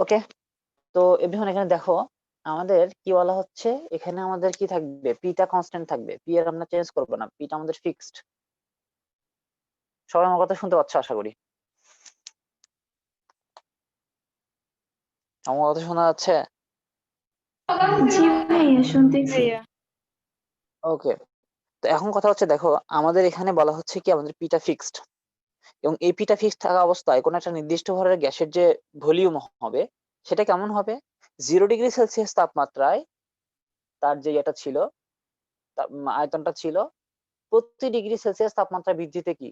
ওকে, তো এভরিওয়ান এখানে দেখো আমাদের কি বলা হচ্ছে, এখানে আমাদের কি থাকবে, পিটা কনস্ট্যান্ট থাকবে, পি এর আমরা চেঞ্জ করবো না, পিটা আমাদের ফিক্সড। সবাই আমার কথা শুনতে পাচ্ছ আশা করি? আমার কথা শোনা যাচ্ছে? জি ভাইয়া, শুনতেছি। ওকে, তো এখন কথা হচ্ছে দেখো আমাদের এখানে বলা হচ্ছে কি আমাদের পিটা ফিক্সড, এবং এই পিটা ফিক্সড থাকা অবস্থায় কোনো একটা নির্দিষ্ট ভরের গ্যাসের যে ভলিউম হবে সেটা কেমন হবে, 0°C তাপমাত্রায় তার যে এটা ছিল, আয়তনটা ছিল, প্রতি ডিগ্রি সেলসিয়াস তাপমাত্রা বৃদ্ধিতে কি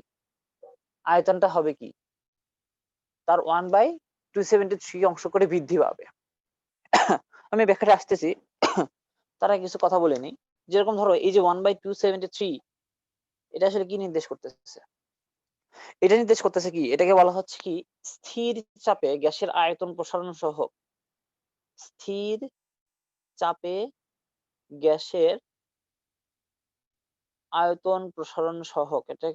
আয়তনটা হবে কি, তার 1/273 অংশ করে বৃদ্ধি পাবে। আমি ব্যাখ্যাটা আসতেছি, তারা কিছু কথা বলে নি। যেরকম ধরো এই যে 1/273, এটা আসলে কি নির্দেশ করতেছে, এটা নির্দেশ করতেছে কি, এটাকে বলা হচ্ছে কি স্থির চাপে গ্যাসের আয়তন প্রসারণ সহ, স্থির চাপে গ্যাসের আয়তন প্রসারণ সহ, এটা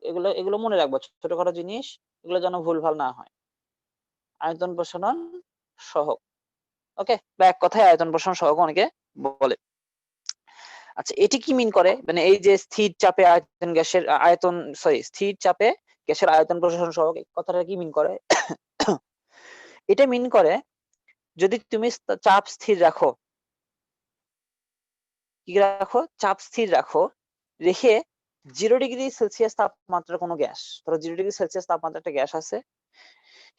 এগুলো এগুলো মনে রাখবো, ছোটখাটো জিনিস, এগুলো যেন ভুলভাল না হয়। আয়তন প্রসারণ সহক, ওকে, বা এক কথায় আয়তন প্রসারণ সহক অনেকে বলে। আচ্ছা, এটি কি মিন করে, মানে এই যে স্থির চাপে আয়তন গ্যাসের আয়তন, সরি, স্থির চাপে গ্যাসের আয়তন প্রসারণ সহক, এই কথাটা কি মিন করে? এটা মিন করে যদি তুমি চাপ স্থির রাখো, কি রাখো, চাপ স্থির রাখো, রেখে 0°C তাপমাত্রার কোনো গ্যাস, ধরো 0°C তাপমাত্রা একটা গ্যাস আছে,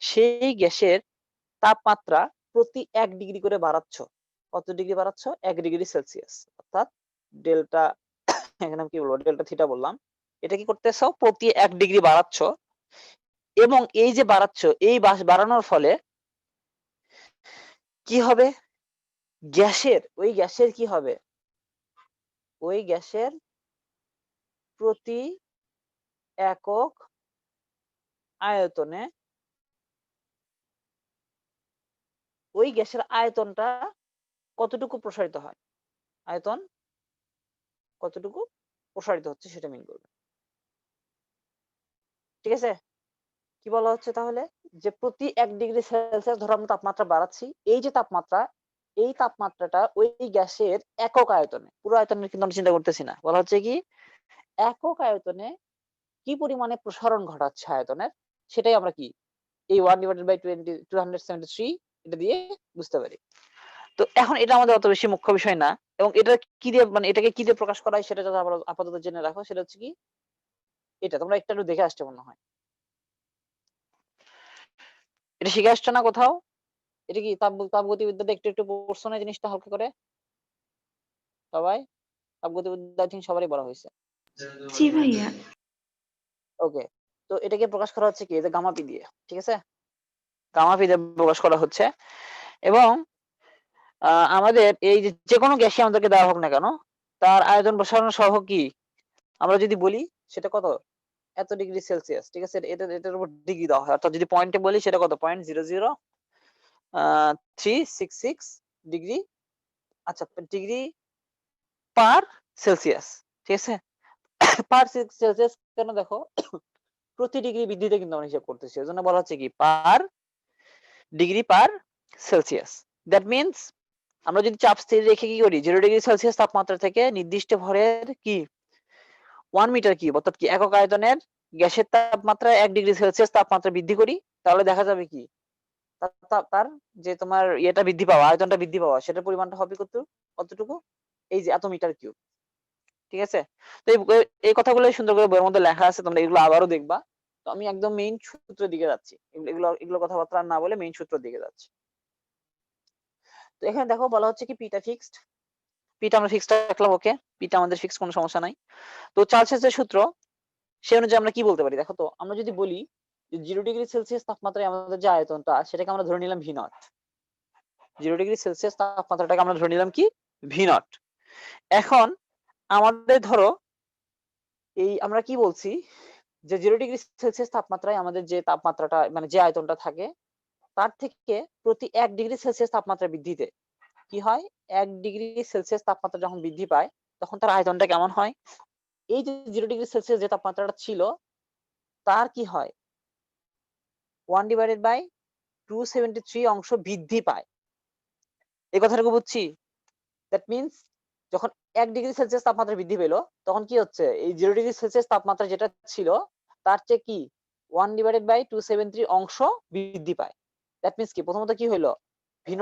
সেই গ্যাসের তাপমাত্রা প্রতি 1 ডিগ্রি করে বাড়াচ্ছ, কত ডিগ্রি বাড়াচ্ছ, 1°C, অর্থাৎ ডেল্টা, এখানে কি বলবো, ডেল্টা থিটা বললাম, এটা কি করতেছ, প্রতি 1 ডিগ্রি বাড়াচ্ছ, এবং এই যে বাড়াচ্ছ, এই বাড়ানোর ফলে কি হবে, ওই গ্যাসের কি হবে, ওই গ্যাসের প্রতি একক আয়তনে, ওই গ্যাসের আয়তনটা কতটুকু প্রসারিত হয়, আয়তন কতটুকু প্রসারিত হচ্ছে সেটা মিন করবে। ঠিক আছে, কি বলা হচ্ছে তাহলে, যে প্রতি 1°C ধরো আমরা তাপমাত্রা বাড়াচ্ছি, এই যে তাপমাত্রা, এই তাপমাত্রাটা ওই গ্যাসের একক আয়তনে, পুরো আয়তনের কিন্তু আমরা চিন্তা করতেছি না, বলা হচ্ছে কি একক আয়তনে কি পরিমাণে প্রসারণ ঘটাচ্ছে আয়তনের, সেটাই আমরা কি এই 1/273 এটা দিয়ে বুঝতে পারি। তো এখন এটা আমাদের অত বেশি মুখ্য বিষয় না, এবং এটা কি দিয়ে, মানে এটাকে কি দিয়ে প্রকাশ করা হয় সেটা যদি আপাতত জেনে রাখো, সেটা হচ্ছে কি এটা, তোমরা একটু দেখে আসতে মনে হয়, এটা শিখে আসছো না কোথাও? এটা কি তাপগতিবিদ্যাতে একটু একটু পড়ছো না জিনিসটা হালকা করে সবাই? তাপগতিবিদ্যা আই থিঙ্ক সবারই বলা হয়েছে। জি ভাইয়া। ওকে, তো এটাকে প্রকাশ করা হচ্ছে কি, যে গামা পি দিয়ে, ঠিক আছে, গামা পি দিয়ে প্রকাশ করা হচ্ছে। এবং আমাদের এই যে কোনো গ্যাসই আমাদেরকে দেওয়া হোক না কেন, তার আয়তন প্রসারণ সহ কি আমরা যদি বলি সেটা কত, এত ডিগ্রি সেলসিয়াস, ঠিক আছে, এটার উপর ডিগ্রি দেওয়া হয়, অর্থাৎ যদি পয়েন্টে বলি সেটা কত, 0.00366 ডিগ্রি, আচ্ছা, ডিগ্রি পার সেলসিয়াস, ঠিক আছে, পার সেলসিয়াস কেন দেখো, প্রতি ডিগ্রি বৃদ্ধিতে কিন্তু আমরা হিসাব করতেছি, এজন্য বলা হচ্ছে কি পার degree per Celsius. That means আমরা যদি চাপ স্থির রেখে কি করি, 0°C তাপমাত্রা থেকে নির্দিষ্ট ভরের কি 1 মিটার কিউব, অর্থাৎ কি একক আয়তনের গ্যাসের তাপমাত্রা 1°C তাপমাত্রা বৃদ্ধি করি, তাহলে দেখা যাবে কি তার যে তোমার ইয়েটা বৃদ্ধি পাওয়া, আয়তনটা বৃদ্ধি পাওয়া, সেটার পরিমাণটা হবে কতটুকু, এই যে এত মিটার কিউব। ঠিক আছে, তো এই কথাগুলো সুন্দর করে বইয়ের মধ্যে লেখা আছে, তোমরা এগুলো আবারও দেখবা। তো আমি একদম মেইন সূত্রের দিকে যাচ্ছি, এগুলো এগুলো কথাবার্তা না বলে মেইন সূত্রের দিকে যাচ্ছি। তো এখানে দেখো বলা হচ্ছে কি পিটা ফিক্সড, পিটা আমরা ফিক্সড রাখলাম, ওকে, পিটা আমাদের ফিক্সড, কোনো সমস্যা নাই। তো চার্লসের সূত্র, সে অনুযায়ী আমরা কি বলতে পারি, দেখো তো আমরা যদি বলি যে 0°C তাপমাত্রায় আমাদের যে আয়তনটা, সেটাকে আমরা ধরে নিলাম V0, 0°C তাপমাত্রাটাকে আমরা ধরে নিলাম কি V0। এখন আমাদের ধরো এই আমরা কি বলছি, যে 0°C তাপমাত্রায় আমাদের যে তাপমাত্রাটা, মানে যে আয়তনটা থাকে, তার থেকে প্রতি 1°C তাপমাত্রা বৃদ্ধিতে কি হয়, 1°C তাপমাত্রা যখন বৃদ্ধি পায় তখন তার আয়তনটা কেমন হয়, এই যে 0°C যে তাপমাত্রাটা ছিল তার কি হয় 1/2 273 অংশ বৃদ্ধি পায়। এই কথাটুকু বুঝছি? দ্যাট মিনস যখন 1 ডিগ্রি সেলসিয়াস তাপমাত্রা বৃদ্ধি পেল, তখন কি হচ্ছে? এই 0 ডিগ্রি সেলসিয়াস তাপমাত্রা যেটা ছিল, তার চেয়ে কি 1/273 অংশ বৃদ্ধি পায়। দ্যাট মিনস কি? প্রথমত কি হইলো? ভি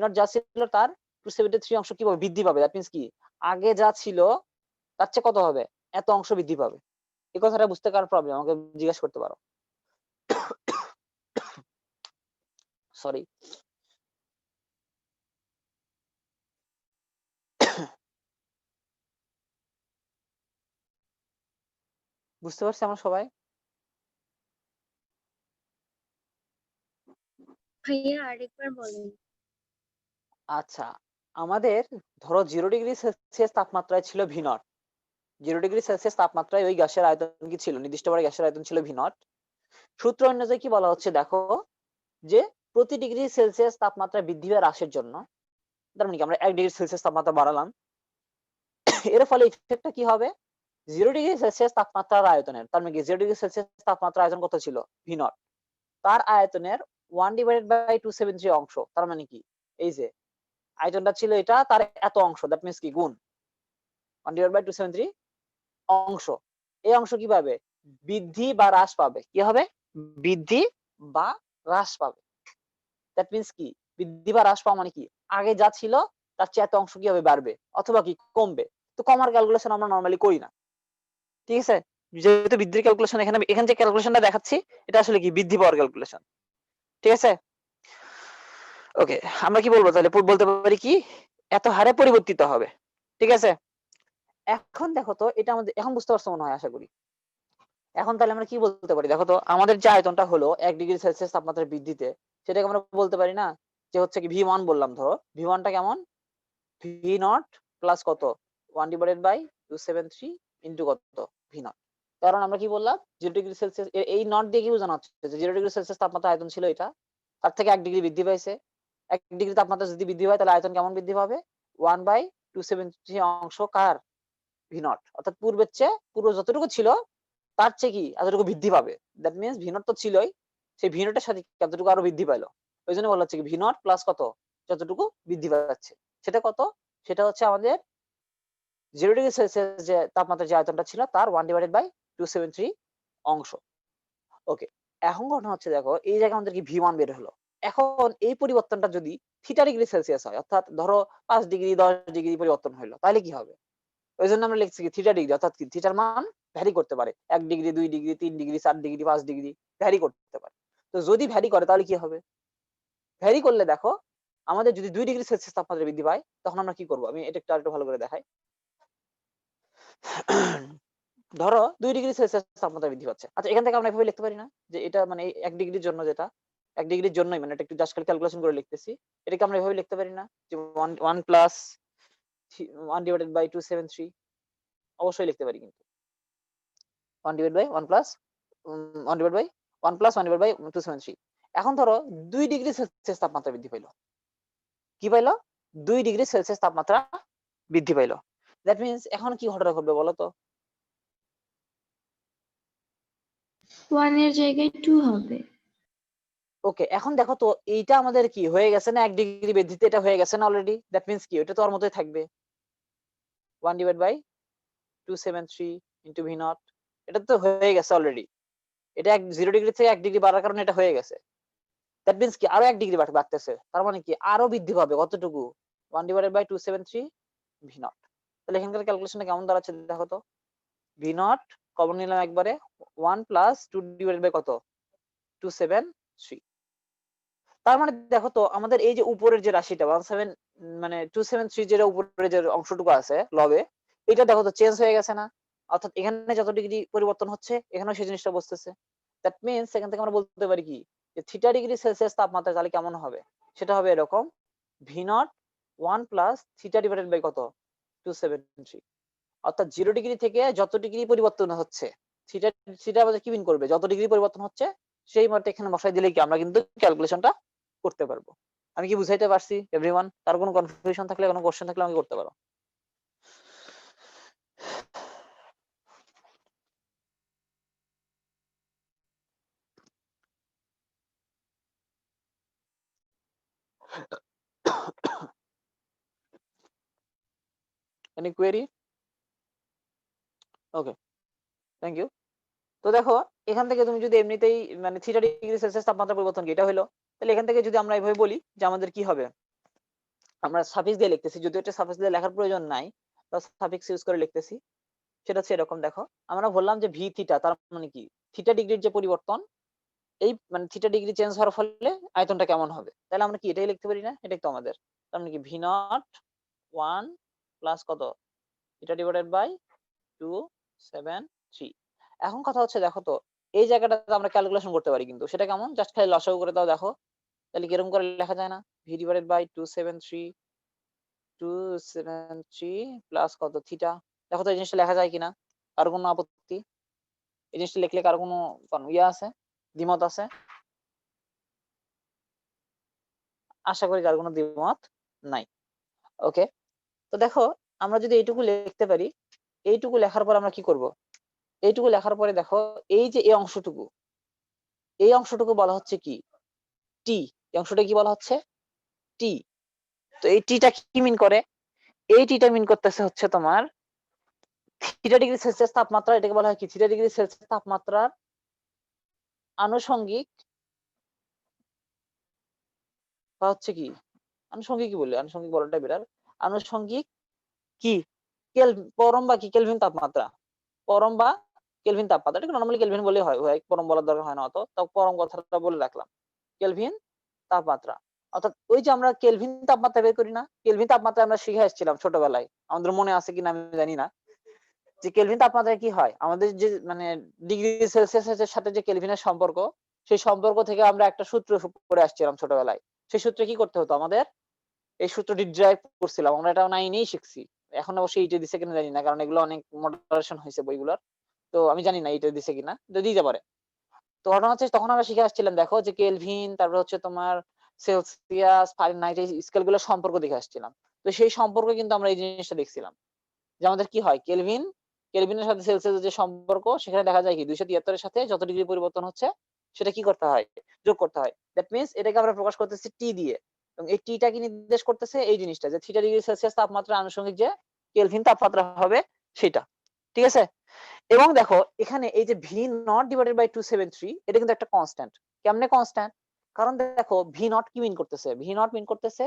নট যা ছিল তার 273 অংশ কি পাবে? বৃদ্ধি পাবে। দ্যাট মিনস কি? আগে যা ছিল তার চেয়ে কত হবে? এত অংশ বৃদ্ধি পাবে। এই কথাটা বুঝতে কার প্রবলেম? আমাকে জিজ্ঞেস করতে পারো। সরি। বুঝতে পারছি আমরা সবাই? ভাইয়া আরেকবার বলেন। আচ্ছা, আমাদের ধরো 0 ডিগ্রি সেলসিয়াস তাপমাত্রায় ছিল ভি নট। 0 ডিগ্রি সেলসিয়াস তাপমাত্রায় ওই গ্যাসের আয়তন কি ছিল? নির্দিষ্ট করে গ্যাসের আয়তন ছিল ভি নট। সূত্র অনুযায়ী কি বলা হচ্ছে দেখো, যে প্রতি ডিগ্রি সেলসিয়াস তাপমাত্রা বৃদ্ধি বা হ্রাসের জন্য, তার মানে কি আমরা 1 ডিগ্রি সেলসিয়াস তাপমাত্রা বাড়ালাম, এর ফলে ইফেক্টটা কি হবে? 0 ডিগ্রি সেলসিয়াস তাপমাত্রার আয়তনের, তার মানে কি 0 ডিগ্রি সেলসিয়াস তাপমাত্রার আয়তন কত ছিল? V naught. তার আয়তনের 1/273 অংশ, তার মানে কি? এই যে আয়তনটা ছিল এটা, তার এত অংশ, দ্যাট মিনস কি গুণ 1/273 অংশ। এই অংশ কি পাবে? বৃদ্ধি বা হ্রাস পাবে। কি হবে? বৃদ্ধি বা হ্রাস পাবে। দ্যাট মিনস কি? বৃদ্ধি বা হ্রাস পাওয়া মানে কি? আগে যা ছিল তার চেয়ে এত অংশ কি হবে? বাড়বে অথবা কি কমবে। তো কমার ক্যালকুলেশন আমরা নরমালি করি না, ঠিক আছে? যেহেতু বৃদ্ধির ক্যালকুলেশন এখানে যে ক্যালকুলেশনটা দেখাচ্ছি, এটা আসলে কি? বৃদ্ধি পাওয়ার ক্যালকুলেশন, ঠিক আছে? ওকে, আমরা কি বলবো তাহলে? বলতে পারি কি? এত হারে পরিবর্তিত হবে, ঠিক আছে? এখন দেখো তো, এটা আমাদের এখন বুঝতে পারছো মনে হয়, আশা করি। এখন তাহলে আমরা কি বলতে পারি? দেখো তো, আমাদের যে আয়তনটা হলো 1 ডিগ্রি সেলসিয়াস তাপমাত্রা বৃদ্ধিতে, সেটাকে আমরা বলতে পারি না যে হচ্ছে কি ভি1 বললাম। ধরো ভি1টা কেমন? ভি নট প্লাস কত? 1/273 ইন্টু কত? V naught. কারণ আমরা কি বললাম? 0 ডিগ্রি সেলসিয়াস, এই নট দিয়ে কি বোঝানো হচ্ছে? যে 0 ডিগ্রি সেলসিয়াস তাপমাত্রা আয়তন ছিল এটা, তার থেকে 1 ডিগ্রি বৃদ্ধি পাইছে। 1 ডিগ্রি তাপমাত্রা যদি বৃদ্ধি পায়, তাহলে আয়তন কেমন বৃদ্ধি পাবে? 1/273 অংশ কার? V naught. অর্থাৎ পূর্ব যতটুকু ছিল তার চেয়ে কি এতটুকু বৃদ্ধি পাবে। দ্যাট মিনস ভি নট তো ছিলই, সেই ভি নটের সাথে কতটুকু আরো বৃদ্ধি পাইলো। ওই জন্য বলা হচ্ছে কি ভি নট প্লাস কত? যতটুকু বৃদ্ধি পাচ্ছে। সেটা কত? সেটা হচ্ছে আমাদের 0 ডিগ্রি সেলসিয়াস যে তাপমাত্রার যে আয়তনটা ছিল, তার 1/273 অংশ। ওকে, এখন ঘটনা হচ্ছে দেখো, এই জায়গায় আমাদের কি ভি1 বের হলো। এখন এই পরিবর্তনটা যদি থিটা ডিগ্রি সেলসিয়াস হয়, অর্থাৎ ধরো 5 ডিগ্রি 10 ডিগ্রি পরিবর্তন হইলো, তাহলে কি হবে? ওই জন্য আমরা লিখছি কি থিটা ডিগ্রি, অর্থাৎ কি থিটার মান ভ্যারি করতে পারে। 1 degree 2 degree 3 degree 4 degree 5 degree vary করতে পারে। তো যদি ভ্যারি করে তাহলে কি হবে? ভ্যারি করলে দেখো, আমাদের যদি 2 ডিগ্রি সেলসিয়াস তাপমাত্রা বৃদ্ধি পায়, তখন আমরা কি করব? আমি এটা একটু আরেকটু ভালো করে দেখাই। ধরো 2 ডিগ্রি সেলসিয়াস তাপমাত্রা বৃদ্ধি পাচ্ছে। আচ্ছা, এখান থেকে আমরা এভাবে লিখতে পারি না যে এটা মানে 1 ডিগ্রির জন্য, যেটা 1 ডিগ্রির জন্যই, মানে এটা একটু জাস্ট ক্যালকুলেশন করে লিখতেছি। এটাকে আমরা এভাবে লিখতে পারি না যে 1 প্লাস 1/273? অবশ্যই লিখতে পারি কিন্তু 1/1 প্লাস 1 প্লাস 1/273। এখন ধরো 2 ডিগ্রি সেলসিয়াস তাপমাত্রা বৃদ্ধি পাইলো। কি পাইলো? 2 ডিগ্রি সেলসিয়াস তাপমাত্রা বৃদ্ধি পাইলো। দ্যাট মিনস এখন কি ঘটনা ঘটবে বলো তো? 1 এর জায়গায় 2 হবে। ওকে, এখন দেখো তো, এইটা আমাদের কি হয়ে গেছে না? 1 ডিগ্রি বৃদ্ধিতে এটা হয়ে গেছে না অলরেডি? দ্যাট মিনস কি? ওটা তো ওর মতোই থাকবে, 1/273 ইন্টু ভি নট। এটা তো হয়ে গেছে অলরেডি। এটা 0 ডিগ্রি থেকে 1 ডিগ্রি বাড়ার কারণে এটা হয়ে গেছে। দ্যাট মিনস কি? আরো 1 ডিগ্রি বাড়তেছে। তার মানে কি? আরো বৃদ্ধি পাবে কতটুকু? 1/273 ভি নট। তাহলে এখানকার ক্যালকুলেশনটা কেমন দাঁড়াচ্ছে দেখো তো? ভি নট কমন নিলাম একবারে, 1 প্লাস 2 কত? 273। তার মানে দেখো তো, আমাদের এই যে উপরের যে রাশিটা 17 মানে 273, যেটা উপরের যে অংশটুকু আছে লবে, এটা দেখো তো চেঞ্জ হয়ে গেছে না? অর্থাৎ এখানে যত ডিগ্রি পরিবর্তন হচ্ছে, এখানেও সেই জিনিসটা বসতেছে। দ্যাট মিনস এখান থেকে আমরা বলতে পারি কি, যে থিটা ডিগ্রি সেলসিয়াস তাপমাত্রা তাহলে কেমন হবে? সেটা হবে এরকম, V naught 1 plus theta divided by কত? 273। অর্থাৎ 0 ডিগ্রি থেকে যত ডিগ্রি পরিবর্তন হচ্ছে, থিটা থিটা আমাদের কি মিন করবে? যত ডিগ্রি পরিবর্তন হচ্ছে সেই মানটা এখানে বসাই দিলেই কি আমরা কিন্তু ক্যালকুলেশনটা করতে পারবো। আমি কি বুঝাইতে পারছি এভরিওয়ান? তার কোনো কনফিউশন থাকলে, কোনো কোশ্চেন থাকলে আমাকে করতে পারো। Any query? Okay, thank you. তো দেখো এখান থেকে তুমি যদি এমনিতেই মানে থিটা ডিগ্রি সেলসিয়াস তাপমাত্রা পরিবর্তন কি এটা হলো, তাহলে এখান থেকে যদি আমরা এইভাবে বলি যে আমাদের কি হবে, আমরা সাফিক্স দিয়ে লিখতেছি, যদিও এটা সাফিক্স দিয়ে লেখার প্রয়োজন নাই, তো সাফিক্স ইউজ করে লিখতেছি। সেটা হচ্ছে এরকম, দেখো আমরা বললাম যে ভি থিটা, তার মানে কি থিটা ডিগ্রির যে পরিবর্তন, এই মানে থিটা ডিগ্রি চেঞ্জ হওয়ার ফলে আয়তনটা কেমন হবে, তাহলে আমরা কি এটাই লিখতে পারি না? এটাই তো আমাদের, তার মানে কি ভি নট 1 প্লাস কত থিটা ডিভাইডেড বাই 273। এখন কথা হচ্ছে দেখো তো এই জায়গাটাতে আমরা ক্যালকুলেশন করতে পারি, কিন্তু সেটা কেমন, জাস্ট খালি লসাগু করে দাও দেখো, তাহলে কিরকম করে লেখা যায় না, ভি ডিভাইডেড বাই 273 প্লাস কত থিটা। দেখো তো এই জিনিসটা লেখা যায় কিনা, আর কোনো আপত্তি? এই জিনিসটা লিখলে কার কোনো ইয়ে আছে, দ্বিমত আছে? আশা করি কার কোনো দ্বিমত নাই। ওকে, তো দেখো আমরা যদি এইটুকু লিখতে পারি, এইটুকু লেখার পর আমরা কি করব, এইটুকু লেখার পরে দেখো এই যে এই অংশটুকু, এই অংশটুকু বলা হচ্ছে কি টি, এই অংশটা কি বলা হচ্ছে টি। তো এই টিটা কি মিন করে, এই টিটা মিন করতেছে হচ্ছে তোমার থিটা ডিগ্রি সেলসিয়াস তাপমাত্রা, এটাকে বলা হয় কি থিটা ডিগ্রি সেলসিয়াস তাপমাত্রার আনুষঙ্গিক, বা হচ্ছে কি আনুষঙ্গিক, কি বললে আনুষঙ্গিক বলাটা বেটার, আনুষঙ্গিক কি পরম বা কি কেলভিন তাপমাত্রা, পরম বা কেলভিন তাপমাত্রা, এটাকে নরমালি কেলভিন বলে হয়, পরম বলার দরকার হয় না অত, তাও পরম কথাটা বলে রাখলাম, কেলভিন তাপমাত্রা। অর্থাৎ ওই যে আমরা কেলভিন তাপমাত্রা বের করি না, কেলভিন তাপমাত্রা আমরা শিখে আসছিলাম ছোটবেলায়, আমাদের মনে আছে কিনা আমি জানি না, যে কেলভিন তাপমাত্রায় কি হয়, আমাদের যে মানে ডিগ্রি সেলসিয়াসের সাথে যে কেলভিনের সম্পর্ক, সেই সম্পর্ক থেকে আমরা একটা সূত্র পড়ে আসছিলাম ছোটবেলায়। সেই সূত্রে কি করতে হতো আমাদের, এই সূত্রটি ড্রাইভ করছিলাম আমরা, এটা 9 শিখছি। এখন অবশ্যই এইটা দিছে কিনা জানি না, কারণ এগুলো অনেক মডারেশন হয়েছে বইগুলোর, তো আমি জানি না এইটা দিছে কিনা, তো দিতে পারে। তো ঘটনা হচ্ছে তখন আমরা শিখে আসছিলাম দেখো যে কেলভিন, তারপর হচ্ছে তোমার সেলসিয়াস, ফারেনহাইট, এই স্কেল গুলো সম্পর্ক দেখে আসছিলাম। তো সেই সম্পর্কে কিন্তু আমরা এই জিনিসটা দেখছিলাম যে আমাদের কি হয়, কেলভিন, কেলভিনের সাথে সেলসিয়াসের যে সম্পর্ক, সেখানে দেখা যায় কি 273 এর সাথে যত ডিগ্রি পরিবর্তন হচ্ছে সেটা কি করতে হয়, যোগ করতে হয়। দ্যাট মিন্স এটাকে আমরা প্রকাশ করতেছি টি দিয়ে, এবং এই টিটা কি নির্দেশ করতেছে, এই জিনিসটা যে থিটা ডিগ্রি সেলসিয়াস তাপমাত্রা আনুষঙ্গিক যে কেলভিন তাপমাত্রা হবে সেটা। ঠিক আছে, এবং দেখো এখানে এই যে ভি নট ডিভাইডেড বাই 273, এটা কিন্তু একটা কনস্ট্যান্ট। কেমনে কনস্ট্যান্ট, কারণ দেখো ভি নট কি মিন করতেছে, ভি নট মিন করতেছে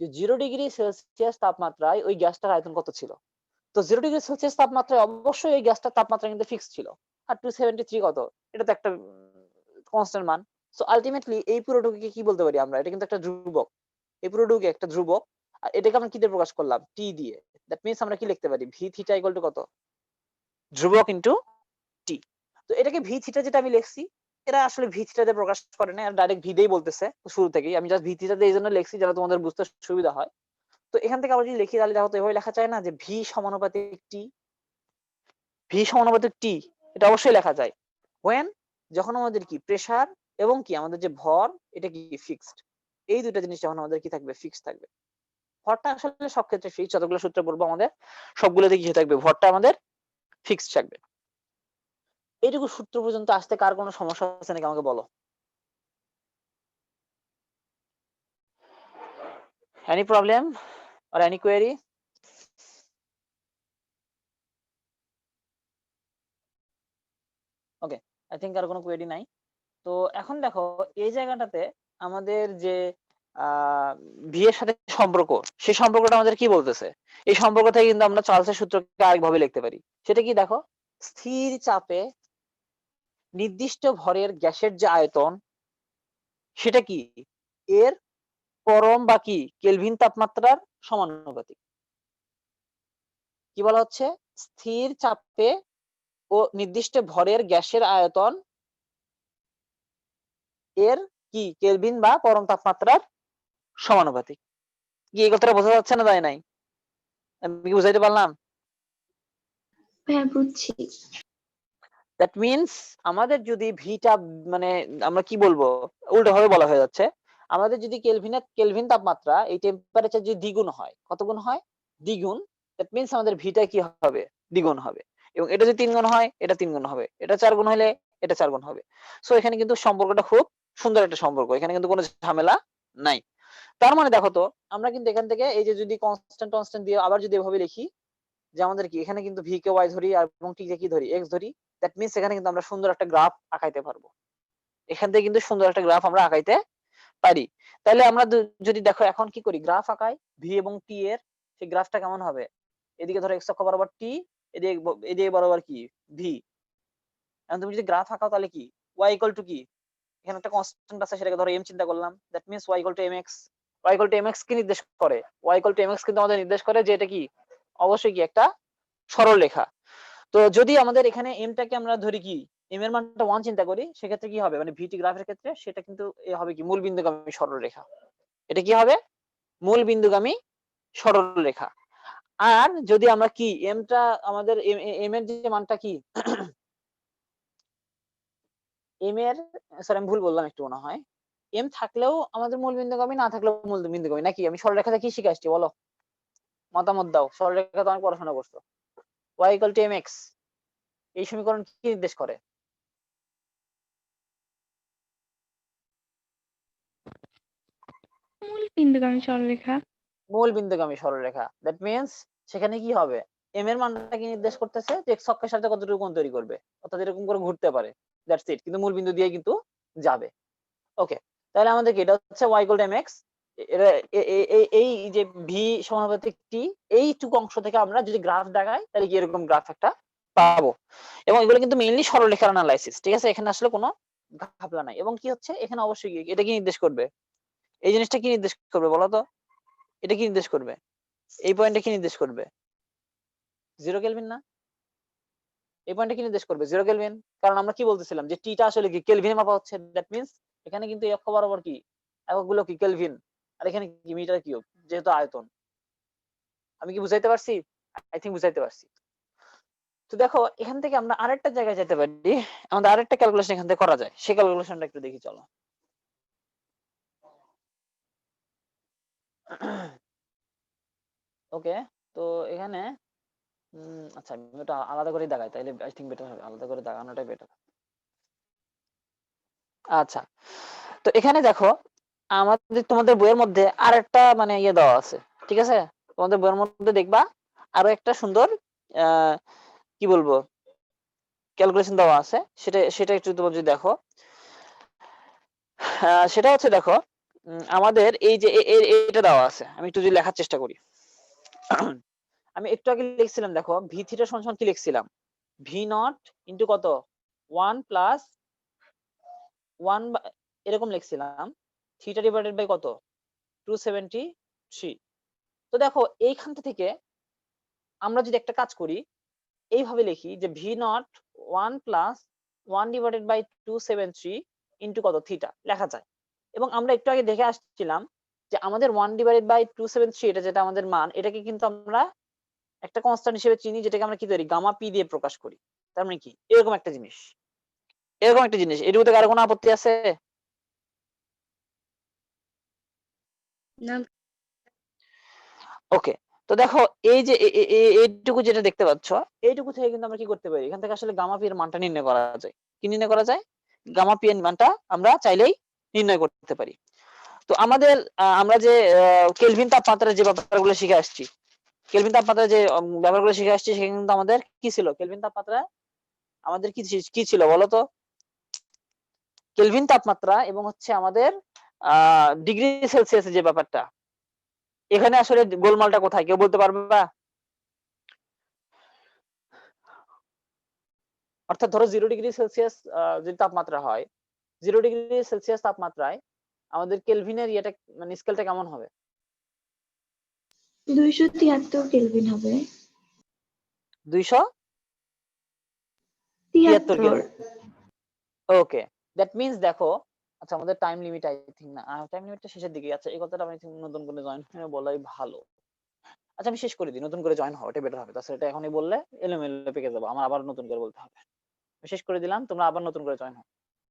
যে 0 ডিগ্রি সেলসিয়াস তাপমাত্রায় ওই গ্যাসটার আয়তন কত ছিল। তো 0 ডিগ্রি সেলসিয়াস তাপমাত্রায় অবশ্যই এই গ্যাসটার তাপমাত্রা কিন্তু ফিক্সড ছিল, আর 273 কত, এটা তো একটা কনস্ট্যান্ট মান। সো আলটিমেটলি এই পুরোটুকুকে কি বলতে পারি আমরা, এটা কিন্তু একটা ধ্রুবক, এই পুরোটুকু একটা ধ্রুবক, আর এটাকে আমরা কি দিয়ে প্রকাশ করলাম, টি দিয়ে। দ্যাট মিন্স আমরা কি লিখতে পারি, ভি থিটা ইকুয়াল টু কত, ধ্রুবক ইনটু টি। তো এটাকে ভি থিটা যেটা আমি লিখছি, এটা আসলে ভি থিটা দিয়ে প্রকাশ করে না, ডাইরেক্ট ভি দিয়েই বলতেছে শুরু থেকেই, আমি জাস্ট ভি থিটা দিয়ে এই জন্য লিখছি যেন তোমাদের বুঝতে সুবিধা হয়। তো এখান থেকে আমরা যদি লিখি তাহলে দেখো তো এভাবে লেখা যায় না, যে ভি সমানুপাতিক টি, ভি সমানুপাতিক টি, এটা অবশ্যই লেখা যায় when, যখন আমাদের কি প্রেসার এবং কি আমাদের যে ভর, এটা কি ফিক্সড, এই দুটো জিনিস যখন আমাদের কি থাকবে, ফিক্সড থাকবে। ভরটা আসলে সব ক্ষেত্রে ফিক্সড, যতগুলো সূত্র পড়বো আমাদের সবগুলোতে কি থাকবে, ভরটা আমাদের ফিক্সড থাকবে। এইটুকু সূত্র পর্যন্ত আসতে কার কোনো সমস্যা আছে নাকি আমাকে বলো, any problem or any query? Okay, I think আর কোনো কোয়েরি নাই। তো এখন দেখো এই জায়গাটাতে আমাদের যে ভি এর সাথে সম্পর্ক, সেই সম্পর্কটা আমাদের কি বলতেছে, এই সম্পর্ক থেকে কিন্তু আমরা চার্লসের সূত্রকে আরেকভাবে লিখতে পারি। সেটা কি দেখো, স্থির চাপে নির্দিষ্ট ভরের গ্যাসের যে আয়তন, সেটা কি এর পরম বা কি কেলভিন তাপমাত্রার সমানুপাতিক। কি বলা হচ্ছে, স্থির চাপে ও নির্দিষ্ট ভরের গ্যাসের আয়তন এর কি কেলভিন বা পরম তাপমাত্রার সমানুপাতিক। কি এই কথাটা বোঝা যাচ্ছে না, তাই নাই? আমি কি বুঝাইতে পারলাম? হ্যাঁ বুঝছি। দ্যাট মিন্স আমাদের যদি ভিটা মানে আমরা কি বলবো, উল্টো ভাবে বলা হয়ে যাচ্ছে, আমাদের যদি কেলভিন তাপমাত্রা এই টেম্পারেচার যদি দ্বিগুণ হয়, কত গুণ হয়, দ্বিগুণ, দ্যাট মিন্স আমাদের ভিটা কি হবে, দ্বিগুণ হবে। এবং এটা যদি 3 গুণ হয়, এটা 3 গুণ হবে, এটা 4 গুণ হলে এটা 4 গুণ হবে। সো এখানে কিন্তু সম্পর্কটা খুব সুন্দর একটা সম্পর্ক, এখানে কিন্তু কোনো ঝামেলা নাই। তার মানে দেখো তো আমরা কিন্তু এখান থেকে এই যে যদি কনস্ট্যান্ট কনস্ট্যান্ট দিয়ে আবার যদি এভাবে লিখি যে আমাদের কি এখানে কিন্তু ভি কে ওয়াই ধরি আর এবং টি কে কি ধরি এক্স ধরি, দ্যাট মিন্স এখানে কিন্তু আমরা সুন্দর একটা গ্রাফ আঁকাইতে পারবো। এখান থেকে কিন্তু সুন্দর একটা গ্রাফ আমরা আঁকাইতে পারি। তাহলে আমরা যদি দেখো এখন কি করি, গ্রাফ আঁকাই ভি এবং টি এর, সেই গ্রাফটা কেমন হবে, এদিকে ধরো এক্স অক্ষ বরাবর টি, এদিকে বরাবর কি ভি। এখন তুমি যদি গ্রাফ আঁকাও তাহলে কি ওয়াই ইকুয়াল টু কি, এখানে একটা কনস্ট্যান্ট আছে সেটাকে ধরো এম চিন্তা করলাম, that means Y equal to M X. Y equal to M X কি নির্দেশ করে, Y equal to M X কিন্তু আমাদের নির্দেশ করে যে এটা কি অবশ্যই কি একটা সরল রেখা। তো যদি আমাদের এখানে এমটাকে আমরা ধরি কি এম এর মানটা 1 চিন্তা করি, সেক্ষেত্রে কি হবে মানে ভিটি গ্রাফের ক্ষেত্রে সেটা কিন্তু এ হবে কি মূল বিন্দুগামী সরল রেখা। এটা কি হবে মূল বিন্দুগামী সরল রেখা। আর যদি আমরা কি এমটা আমাদের এম এর যে মানটা কি এম এর, সরি আমি ভুল বললাম একটু মনে হয়, এম থাকলেও আমাদের মূল বিন্দুগামী না থাকলেও মূল বিন্দুগামী নাকি, আমি সরলরেখাতে কি শিখে আসছি বলো, মতামত দাও। সরলরেখা তো অনেক পড়াশোনা করছো। y ইকুয়াল টু mx এই সমীকরণ কি নির্দেশ করে, মূল বিন্দুগামী সরলরেখা। মূল বিন্দুগামী সরলরেখা। দ্যাট মিন্স সেখানে কি হবে এম এর মানটা কি নির্দেশ করতেছে যে x অক্ষের সাথে কতটুকু কোণ তৈরি করবে, অর্থাৎ এরকম করে ঘুরতে পারে, দ্যাটস ইট, কিন্তু মূল বিন্দু দিয়ে কিন্তু যাবে। ওকে, তাহলে আমাদের কি এটা হচ্ছে y ইকুয়াল টু mx, এই যে ভি সমানুপাতিক টি এইটুকু অংশ থেকে আমরা যদি গ্রাফ দেখাই তাহলে কি এরকম গ্রাফ একটা পাবো। এবং এগুলো কিন্তু মেইনলি সরলরেখার অ্যানালাইসিস, ঠিক আছে, এখানে আসলে কোনো ঘাপলা নাই। এবং কি হচ্ছে এখানে অবশ্যই কি এটা কি নির্দেশ করবে, এই জিনিসটা কি নির্দেশ করবে বলো তো, এটা কি নির্দেশ করবে, এই পয়েন্টে কি নির্দেশ করবে, 0 কেলভিন না, এই পয়েন্টে কি নির্দেশ করবে 0 কেলভিন। কারণ আমরা কি বলতেছিলাম যে টিটা আসলে কি কেলভিনে মাপা হচ্ছে, দ্যাট মিন্স এখানে কিন্তু এই অক্ষ বরাবর কি এককগুলো কি কেলভিন, আর এখানে কি মিটার কিউব যেহেতু আয়তন। আমি কি বুঝাইতে পারছি, আই থিংক বুঝাইতে পারছি। তো দেখো এখান থেকে আমরা আরেকটা জায়গায় যেতে পারি, আমাদের আরেকটা ক্যালকুলেশন এখান থেকে করা যায়, সেই ক্যালকুলেশনটা একটু দেখি চলো। ওকে, তো এখানে আচ্ছা আমি ওটা আলাদা করে দেখাই তাইলে আই থিংক বেটার হবে, আলাদা করে দেখানোটাই বেটার। আচ্ছা, তো এখানে দেখো আমাদের তোমাদের বইয়ের মধ্যে আরেকটা মানে ইয়ে দেওয়া আছে, ঠিক আছে, তোমাদের বইয়ের মধ্যে দেখবা আরো একটা সুন্দর কি বলবো ক্যালকুলেশন দেওয়া আছে, সেটা সেটা একটু তোমরা যদি দেখো, সেটা হচ্ছে দেখো আমাদের এই যে এটা দেওয়া আছে, আমি একটু যদি লেখার চেষ্টা করি। আমি একটু আগে লিখছিলাম দেখো ভি থিটা সমান কি লিখছিলাম, ভি নট ইন্টু কত 1 প্লাস 1 এরকম লিখছিলাম, থিটা ডিভাইডেড বাই কত 273। তো দেখো এইখান থেকে আমরা যদি একটা কাজ করি এইভাবে লিখি যে V naught 1 plus 1 divided by 273 into কত থিটা লেখা যায়। এবং আমরা একটু আগে দেখে আসছিলাম যে আমাদের 1 ডিভাইডেড বাই 273 এটা যেটা আমাদের মান, এটাকে কিন্তু আমরা একটা কনস্ট্যান্ট হিসেবে চিনি, যেটাকে আমরা কি করি গামা পি দিয়ে প্রকাশ করি। তার মানে কি এরকম একটা জিনিস, এরকম একটা জিনিস, এটুকুতে কারো কোনো আপত্তি আছে? না ওকে, তো দেখো এই যে এইটুকু যেটা দেখতে পাচ্ছ, এইটুকু থেকে কিন্তু আমরা কি করতে পারি, এখান থেকে আসলে গামা পি এর মানটা নির্ণয় করা যায়। কি নির্ণয় করা যায়, গামা পি এর মানটা আমরা চাইলেই নির্ণয় করতে পারি। তো আমাদের আমরা যে কেলভিন তাপমাত্রার যে ব্যাপারগুলো শিখে আসছি, কেলভিন তাপমাত্রার যে ব্যাপারগুলো শিখে আসছি, সেখানে কিন্তু আমাদের কি ছিল, কেলভিন তাপমাত্রা আমাদের কি ছিল বলতো, কেলভিন তাপমাত্রা এবং হচ্ছে আমাদের ডিগ্রি সেলসিয়াসের যে ব্যাপারটা, এখানে আসলে গোলমালটা কোথায় কেউ বলতে পারবে? অর্থাৎ ধরো 0 ডিগ্রি সেলসিয়াস যদি তাপমাত্রা হয়, 0 ডিগ্রি সেলসিয়াস তাপমাত্রায় আমাদের কেলভিনের ইয়েটা মানে স্কেলটা কেমন হবে? 273 কেলভিন হবে। 273 কেলভিন। 73। ওকে, দ্যাট মিন্স দেখো, আচ্ছা আমাদের টাইম লিমিট আই থিংক না, টাইম লিমিটটা শেষের দিকে। আচ্ছা এই কথাটা আমি নতুন করে জয়েন হয়ে বলাই ভালো। আচ্ছা আমি শেষ করে দিই, নতুন করে জয়েন হওয়া এটা বেটার হবে, তাছাড়া এটা এখনই বললে এলোমেলো পেকে যাবো, আমার আবার নতুন করে বলতে হবে। শেষ করে দিলাম, তোমরা আবার নতুন করে জয়েন হও।